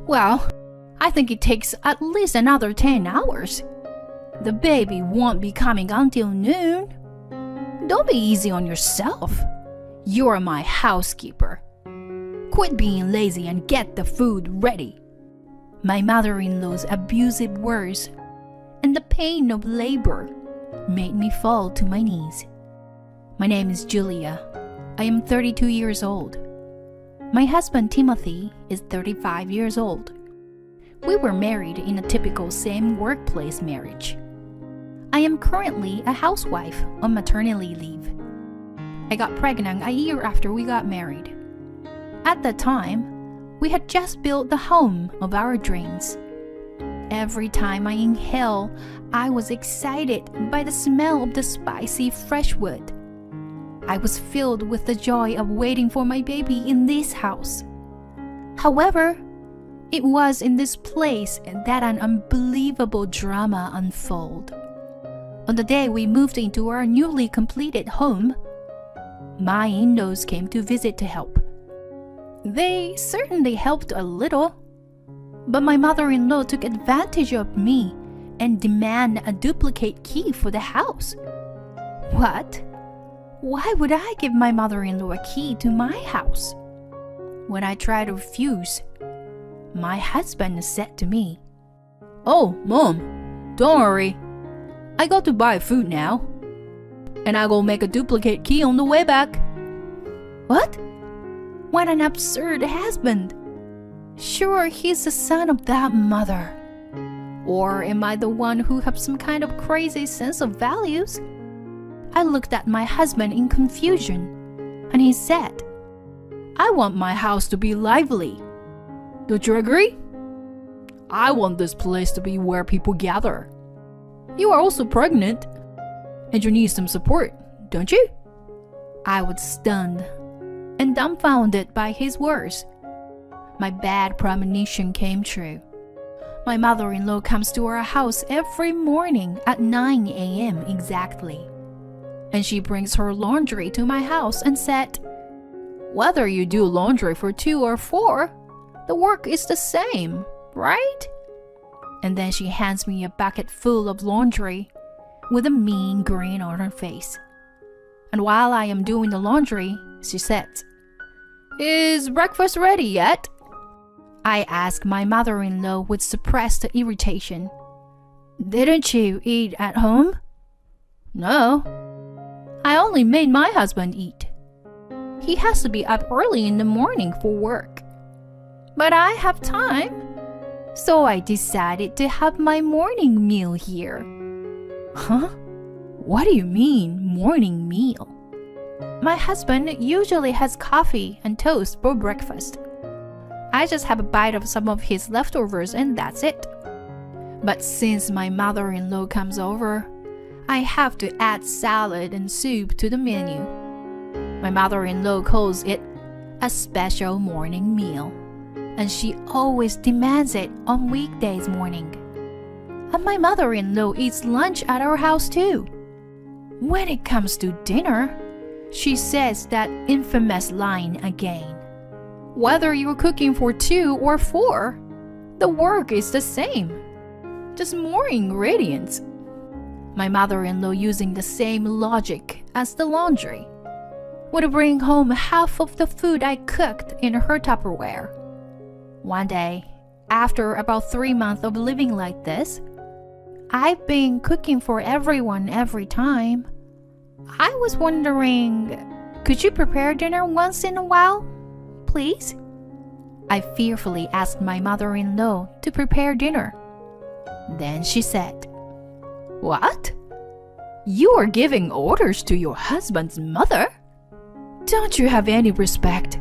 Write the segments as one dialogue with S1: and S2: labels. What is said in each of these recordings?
S1: Well, I think it takes at least another 10 hours. The baby won't be coming until noon. Don't be easy on yourself. You're my housekeeper. Quit being lazy and get the food ready. My mother-in-law's abusive words and the pain of labor made me fall to my knees. My name is Julia. I am 32 years old. My husband Timothy is 35 years old. We were married in a typical same workplace marriage. I am currently a housewife on maternity leave. I got pregnant a year after we got married. At that time, we had just built the home of our dreams. Every time I inhale, I was excited by the smell of the spicy fresh wood. I was filled with the joy of waiting for my baby in this house. However, it was in this place that an unbelievable drama unfolded. On the day we moved into our newly completed home, my in-laws came to visit to help. They certainly helped a little, but my mother-in-law took advantage of me and demanded a duplicate key for the house. What? Why would I give my mother-in-law a key to my house? When I tried to refuse, my husband said to me, "Oh, Mom, don't worry. I got to buy food now. And I go make a duplicate key on the way back." What? What an absurd husband. Sure, he's the son of that mother. Or am I the one who has some kind of crazy sense of values? I looked at my husband in confusion, and he said, "I want my house to be lively. Don't you agree? I want this place to be where people gather. You are also pregnant, and you need some support, don't you?" I was stunned and dumbfounded by his words. My bad premonition came true. My mother-in-law comes to our house every morning at 9 a.m. exactly. And she brings her laundry to my house and said, "Whether you do laundry for 2 or 4, the work is the same, right?" And then she hands me a bucket full of laundry with a mean grin on her face. And while I am doing the laundry, she says, "Is breakfast ready yet?" I asked my mother-in-law with suppressed irritation, "Didn't you eat at home?" "No. I only made my husband eat. He has to be up early in the morning for work. But I have time, so I decided to have my morning meal here." Huh? What do you mean, morning meal? My husband usually has coffee and toast for breakfast. I just have a bite of some of his leftovers and that's it. But since my mother-in-law comes over, I have to add salad and soup to the menu. My mother-in-law calls it a special morning meal, and she always demands it on weekdays morning. And my mother-in-law eats lunch at our house too. When it comes to dinner, she says that infamous line again. Whether you're cooking for 2 or 4, the work is the same. Just more ingredients. My mother-in-law, using the same logic as the laundry, would bring home half of the food I cooked in her Tupperware. One day, after about 3 months of living like this, I've been cooking for everyone every time. I was wondering, could you prepare dinner once in a while, please? I fearfully asked my mother-in-law to prepare dinner. Then she said, "What? You are giving orders to your husband's mother? Don't you have any respect?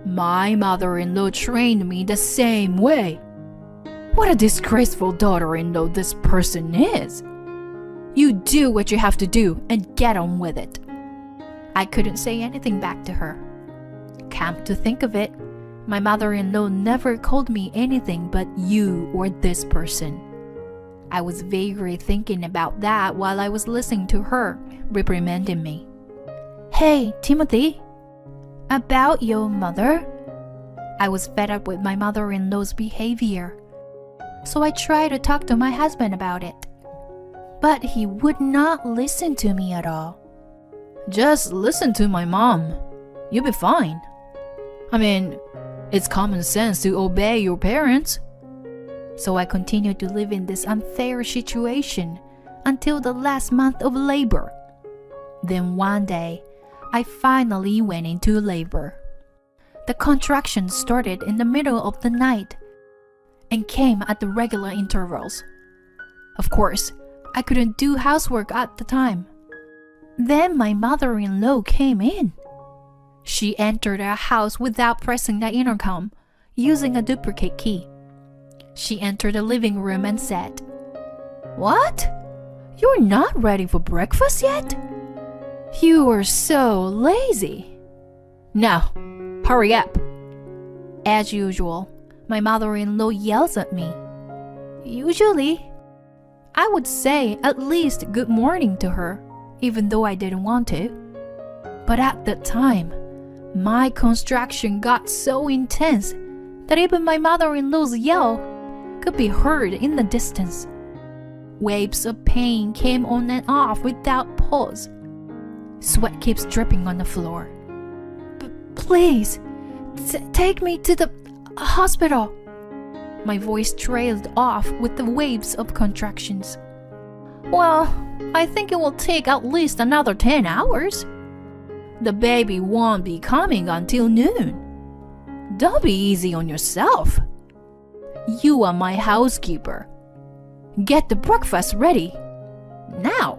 S1: My mother-in-law trained me the same way. What a disgraceful daughter-in-law this person is. You do what you have to do and get on with it." I couldn't say anything back to her. Come to think of it, my mother-in-law never called me anything but you or this person. I was vaguely thinking about that while I was listening to her reprimanding me. "Hey, Timothy, about your mother, I was fed up with my mother-in-law's behavior, so I tried to talk to my husband about it. But he would not listen to me at all.
S2: Just listen to my mom. You'll be fine. I mean, it's common sense to obey your parents.
S1: So I continued to live in this unfair situation until the last month of labor. Then one day, I finally went into labor. The contractions started in the middle of the night and came at the regular intervals. Of course, I couldn't do housework at the time. Then my mother-in-law came in. She entered our house without pressing the intercom, using a duplicate key. She entered the living room and said, "What? You're not ready for breakfast yet? You are so lazy. Now, hurry up." As usual, my mother-in-law yells at me. Usually, I would say at least good morning to her, even though I didn't want to. But at that time, my contraction got so intense that even my mother-in-law's yell could be heard in the distance. Waves of pain came on and off without pause. Sweat keeps dripping on the floor. Please, take me to the hospital. My voice trailed off with the waves of contractions. Well, I think it will take at least another 10 hours. The baby won't be coming until noon. Don't be easy on yourself. You are my housekeeper. Get the breakfast ready. Now.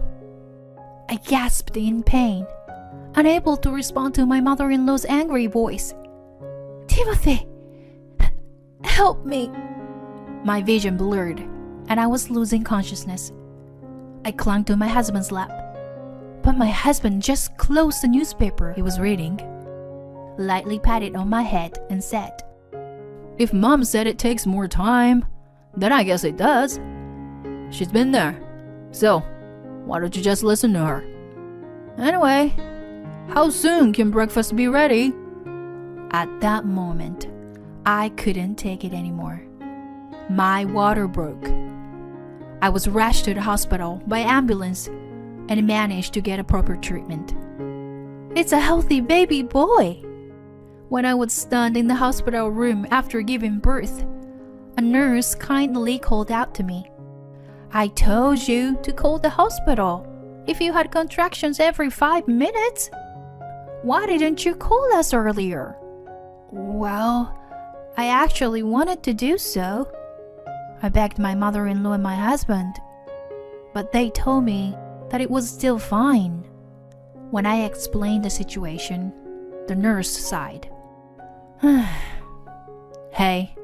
S1: I gasped in pain, unable to respond to my mother-in-law's angry voice. Timothy, help me. My vision blurred, and I was losing consciousness. I clung to my husband's lap, but my husband just closed the newspaper he was reading, lightly patted on my head, and said,
S2: "If Mom said it takes more time, then I guess it does. She's been there, so why don't you just listen to her? Anyway, how soon can breakfast be ready?"
S1: At that moment, I couldn't take it anymore. My water broke. I was rushed to the hospital by ambulance and managed to get a proper treatment. It's a healthy baby boy. When I was stunned in the hospital room after giving birth, a nurse kindly called out to me, "I told you to call the hospital if you had contractions every 5 minutes. Why didn't you call us earlier?" Well, I actually wanted to do so. I begged my mother-in-law and my husband, but they told me that it was still fine. When I explained the situation, the nurse sighed. Hey,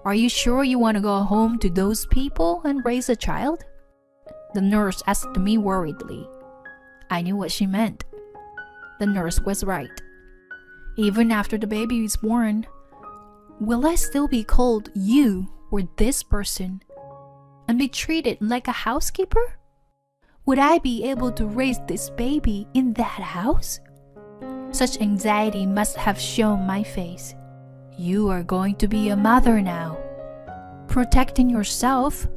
S1: are you sure you want to go home to those people and raise a child? The nurse asked me worriedly. I knew what she meant. The nurse was right. Even after the baby is born, will I still be called you or this person and be treated like a housekeeper? Would I be able to raise this baby in that house? Such anxiety must have shown my face. You are going to be a mother now. Protecting yourself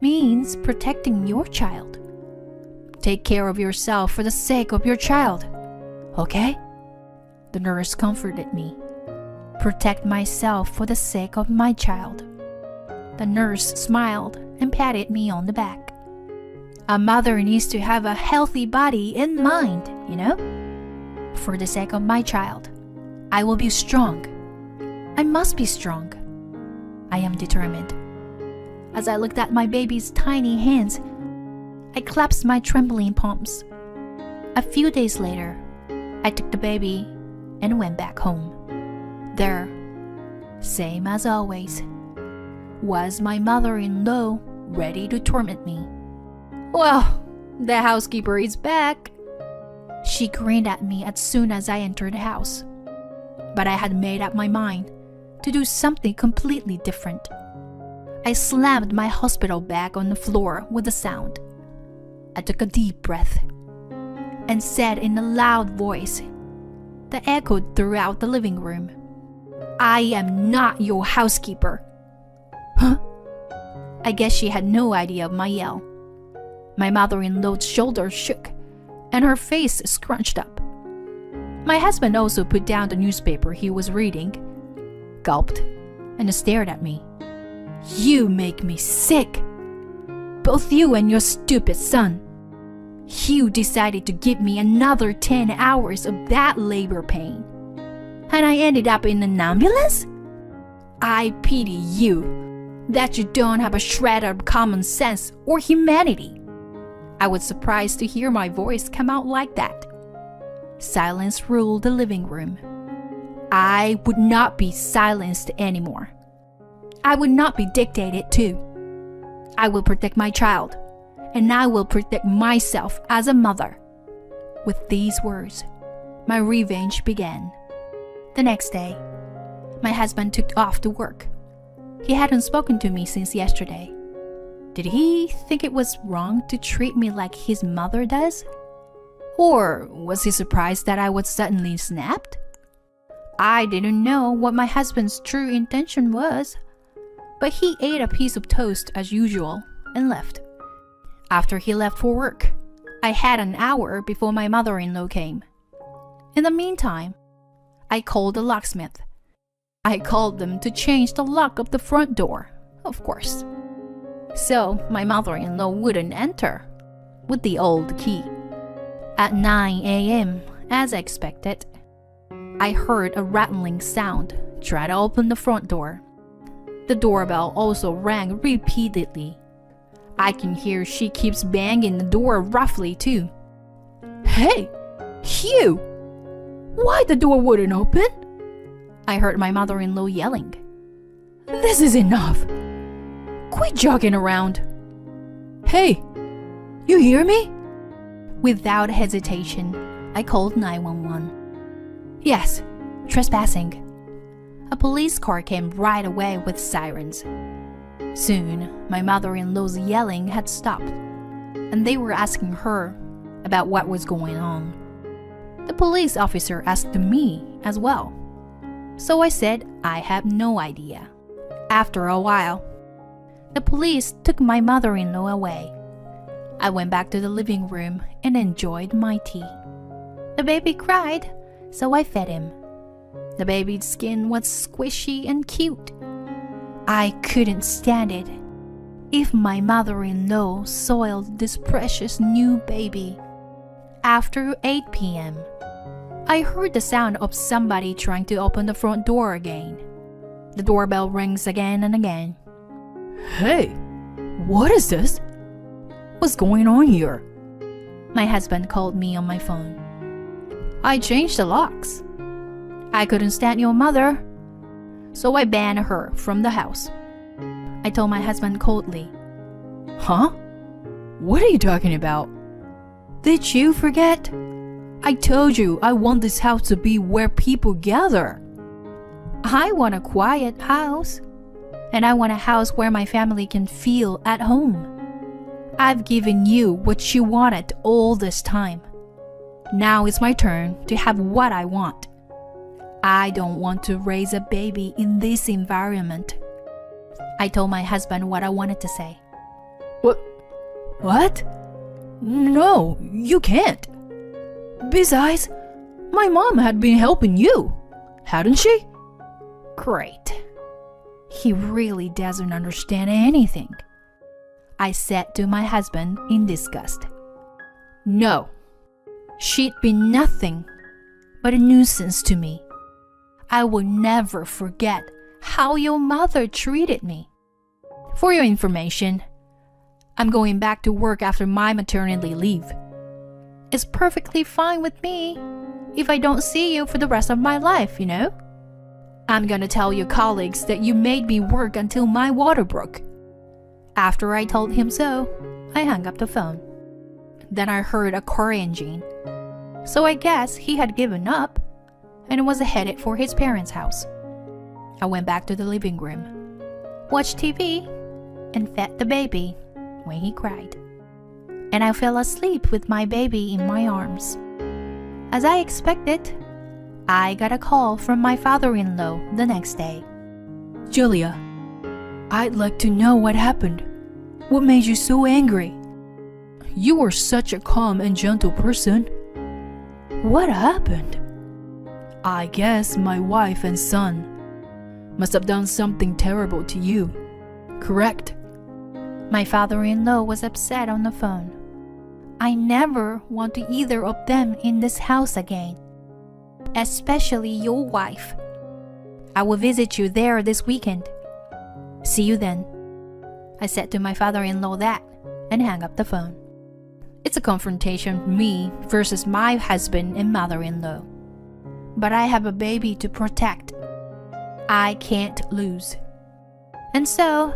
S1: means protecting your child. Take care of yourself for the sake of your child, okay? The nurse comforted me. Protect myself for the sake of my child. The nurse smiled and patted me on the back. A mother needs to have a healthy body and mind, you know? For the sake of my child, I will be strong. I must be strong. I am determined. As I looked at my baby's tiny hands, I clasped my trembling palms. A few days later, I took the baby and went back home. There, same as always, was my mother-in-law ready to torment me. Well, the housekeeper is back. She grinned at me as soon as I entered the house. But I had made up my mind to do something completely different. I slammed my hospital bag on the floor with a sound. I took a deep breath and said in a loud voice that echoed throughout the living room, I am not your housekeeper.
S2: Huh?
S1: I guess she had no idea of my yell. My mother-in-law's shoulders shook, and her face scrunched up. My husband also put down the newspaper he was reading, gulped, and stared at me. You make me sick. Both you and your stupid son. You decided to give me another 10 hours of that labor pain. And I ended up in an ambulance? I pity you, that you don't have a shred of common sense or humanity. I was surprised to hear my voice come out like that. Silence ruled the living room. I would not be silenced anymore. I would not be dictated to. I will protect my child, and I will protect myself as a mother. With these words, my revenge began. The next day, my husband took off to work. He hadn't spoken to me since yesterday. Did he think it was wrong to treat me like his mother does? Or was he surprised that I was suddenly snapped? I didn't know what my husband's true intention was, but he ate a piece of toast as usual and left. After he left for work, I had an hour before my mother-in-law came. In the meantime, I called the locksmith. I called them to change the lock of the front door, of course. So my mother-in-law wouldn't enter with the old key. At 9 a.m., as expected, I heard a rattling sound try to open the front door. The doorbell also rang repeatedly. I can hear she keeps banging the door roughly too. Hey, Hugh! Why the door wouldn't open? I heard my mother-in-law yelling. This is enough. Quit jogging around. Hey, you hear me? Without hesitation, I called 911. Yes, trespassing. A police car came right away with sirens. Soon, my mother-in-law's yelling had stopped, and they were asking her about what was going on. The police officer asked me as well, so I said I have no idea. After a while, the police took my mother-in-law away. I went back to the living room and enjoyed my tea. The baby cried, so I fed him. The baby's skin was squishy and cute. I couldn't stand it. If my mother-in-law soiled this precious new baby. After 8 p.m., I heard the sound of somebody trying to open the front door again. The doorbell rings again and again. Hey, what is this? What's going on here? My husband called me on my phone. I changed the locks. I couldn't stand your mother, so I banned her from the house. I told my husband coldly. Huh? What are you talking about? Did you forget? I told you I want this house to be where people gather. I want a quiet house, and I want a house where my family can feel at home. I've given you what you wanted all this time. Now it's my turn to have what I want. I don't want to raise a baby in this environment. I told my husband what I wanted to say. What? No, you can't. Besides, my mom had been helping you, hadn't she? Great. He really doesn't understand anything. I said to my husband in disgust. No, she'd be nothing but a nuisance to me. I will never forget how your mother treated me. For your information, I'm going back to work after my maternity leave. It's perfectly fine with me if I don't see you for the rest of my life, you know? I'm gonna tell your colleagues that you made me work until my water broke. After I told him so, I hung up the phone. Then I heard a car engine. So I guess he had given up and was headed for his parents' house. I went back to the living room, watched TV, and fed the baby when he cried. And I fell asleep with my baby in my arms. As I expected, I got a call from my father-in-law the next day.
S2: Julia, I'd like to know what happened. What made you so angry? You were such a calm and gentle person. What happened? I guess my wife and son must have done something terrible to you, correct?
S1: My father-in-law was upset on the phone. I never want either of them in this house again, especially your wife. I will visit you there this weekend. See you then. I said to my father-in-law that and hung up the phone. It's a confrontation, me versus my husband and mother-in-law. But I have a baby to protect. I can't lose. And so,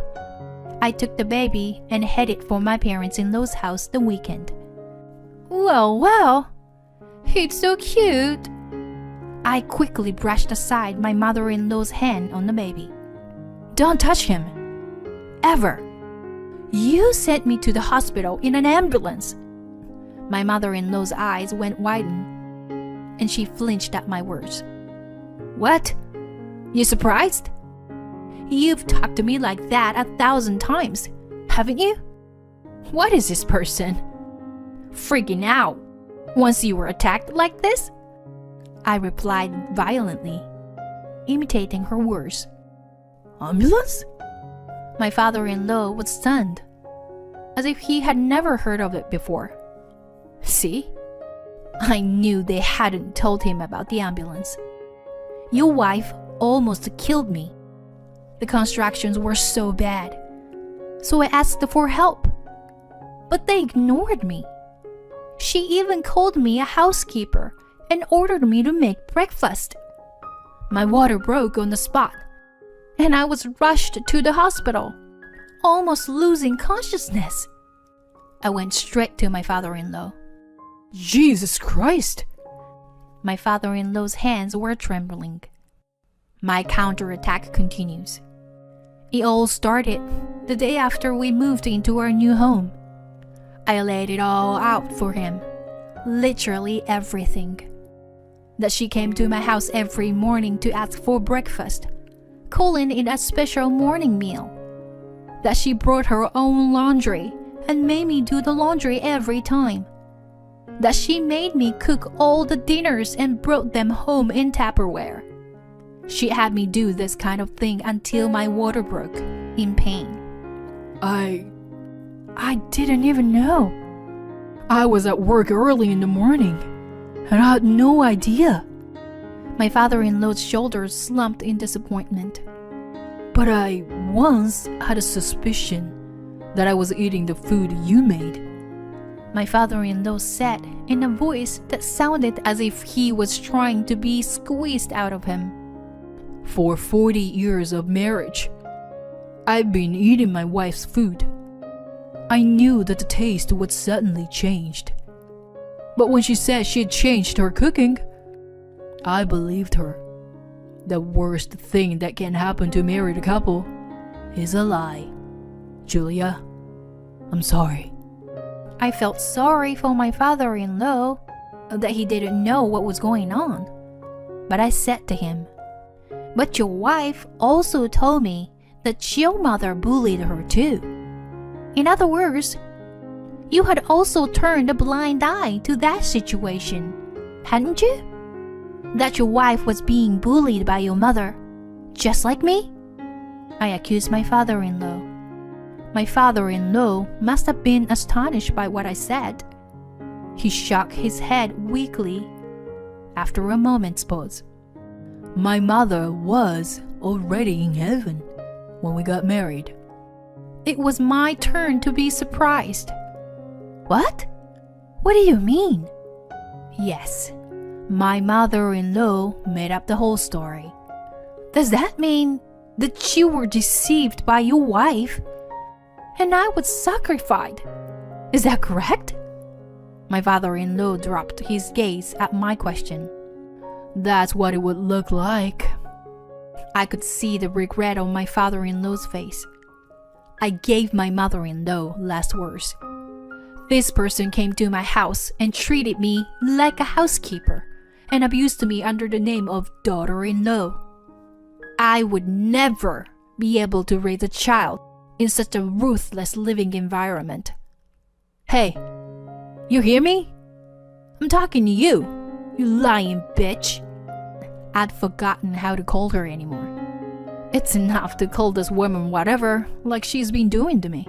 S1: I took the baby and headed for my parents-in-law's house the weekend. Well, it's so cute. I quickly brushed aside my mother-in-law's hand on the baby.
S2: Don't touch him. Ever.
S1: You sent me to the hospital in an ambulance. My mother-in-law's eyes went wide, and she flinched at my words.
S2: What? You surprised?
S1: You've talked to me like that 1,000 times, haven't you?
S2: What is this person?
S1: Freaking out. Once you were attacked like this? I replied violently, imitating her words.
S2: Ambulance?
S1: My father-in-law was stunned, as if he had never heard of it before.
S2: See?
S1: I knew they hadn't told him about the ambulance. Your wife almost killed me. The contractions were so bad, so I asked for help, but they ignored me. She even called me a housekeeper and ordered me to make breakfast. My water broke on the spot, and I was rushed to the hospital, almost losing consciousness. I went straight to my father-in-law.
S2: Jesus Christ!
S1: My father-in-law's hands were trembling. My counterattack continues. It all started the day after we moved into our new home. I laid it all out for him, literally everything. That she came to my house every morning to ask for breakfast, calling it a special morning meal. That she brought her own laundry and made me do the laundry every time. That she made me cook all the dinners and brought them home in Tupperware. She had me do this kind of thing until my water broke, in pain.
S2: I didn't even know. I was at work early in the morning, and I had no idea.
S1: My father-in-law's shoulders slumped in disappointment.
S2: But I once had a suspicion that I was eating the food you made.
S1: My father-in-law said in a voice that sounded as if he was trying to be squeezed out of him.
S2: For 40 years of marriage, I've been eating my wife's food. I knew that the taste would suddenly change. But when she said she had changed her cooking, I believed her. The worst thing that can happen to a married couple is a lie. Julia, I'm sorry.
S1: I felt sorry for my father-in-law, that he didn't know what was going on. But I said to him, "But your wife also told me that your mother bullied her too. In other words, you had also turned a blind eye to that situation, hadn't you? That your wife was being bullied by your mother, just like me?" I accused my father-in-law. My father-in-law must have been astonished by what I said. He shook his head weakly after a moment's pause.
S2: My mother was already in heaven when we got married.
S1: It was my turn to be surprised. What? What do you mean? Yes, my mother-in-law made up the whole story. Does that mean that you were deceived by your wife and I was sacrificed? Is that correct? My father-in-law dropped his gaze at my question.
S2: That's what it would look like.
S1: I could see the regret on my father-in-law's face. I gave my mother-in-law last words. This person came to my house and treated me like a housekeeper and abused me under the name of daughter-in-law. I would never be able to raise a child in such a ruthless living environment. Hey, you hear me? I'm talking to you, you lying bitch. I'd forgotten how to call her anymore. It's enough to call this woman whatever, like she's been doing to me.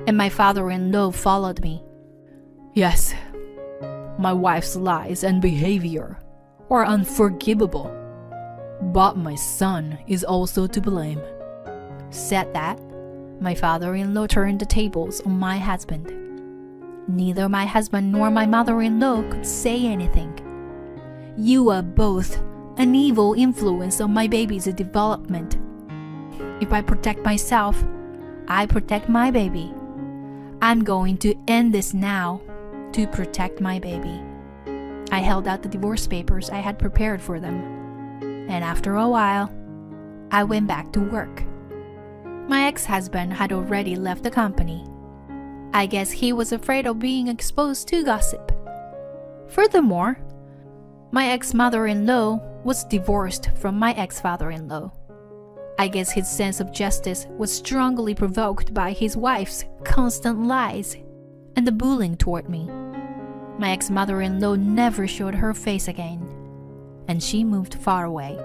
S1: And my father-in-law followed me. Yes, my wife's lies and behavior are unforgivable, but my son is also to blame. Said that, my father-in-law turned the tables on my husband. Neither my husband nor my mother-in-law could say anything. You are both an evil influence on my baby's development. If I protect myself, I protect my baby. I'm going to end this now to protect my baby. I held out the divorce papers I had prepared for them, and after a while, I went back to work. My ex-husband had already left the company. I guess he was afraid of being exposed to gossip. Furthermore, my ex-mother-in-law was divorced from my ex-father-in-law. I guess his sense of justice was strongly provoked by his wife's constant lies and the bullying toward me. My ex-mother-in-law never showed her face again, and she moved far away,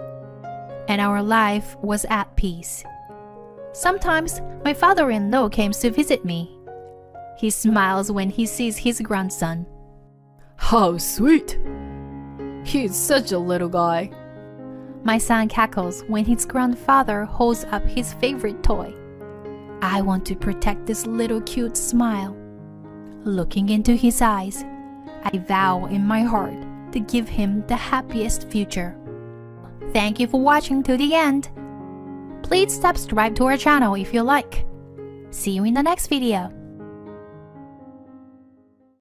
S1: and our life was at peace. Sometimes my father-in-law came to visit me. He smiles when he sees his grandson.
S2: How sweet! He's such a little guy.
S1: My son cackles when his grandfather holds up his favorite toy. I want to protect this little cute smile. Looking into his eyes, I vow in my heart to give him the happiest future. Thank you for watching to the end. Please subscribe to our channel if you like. See you in the next video.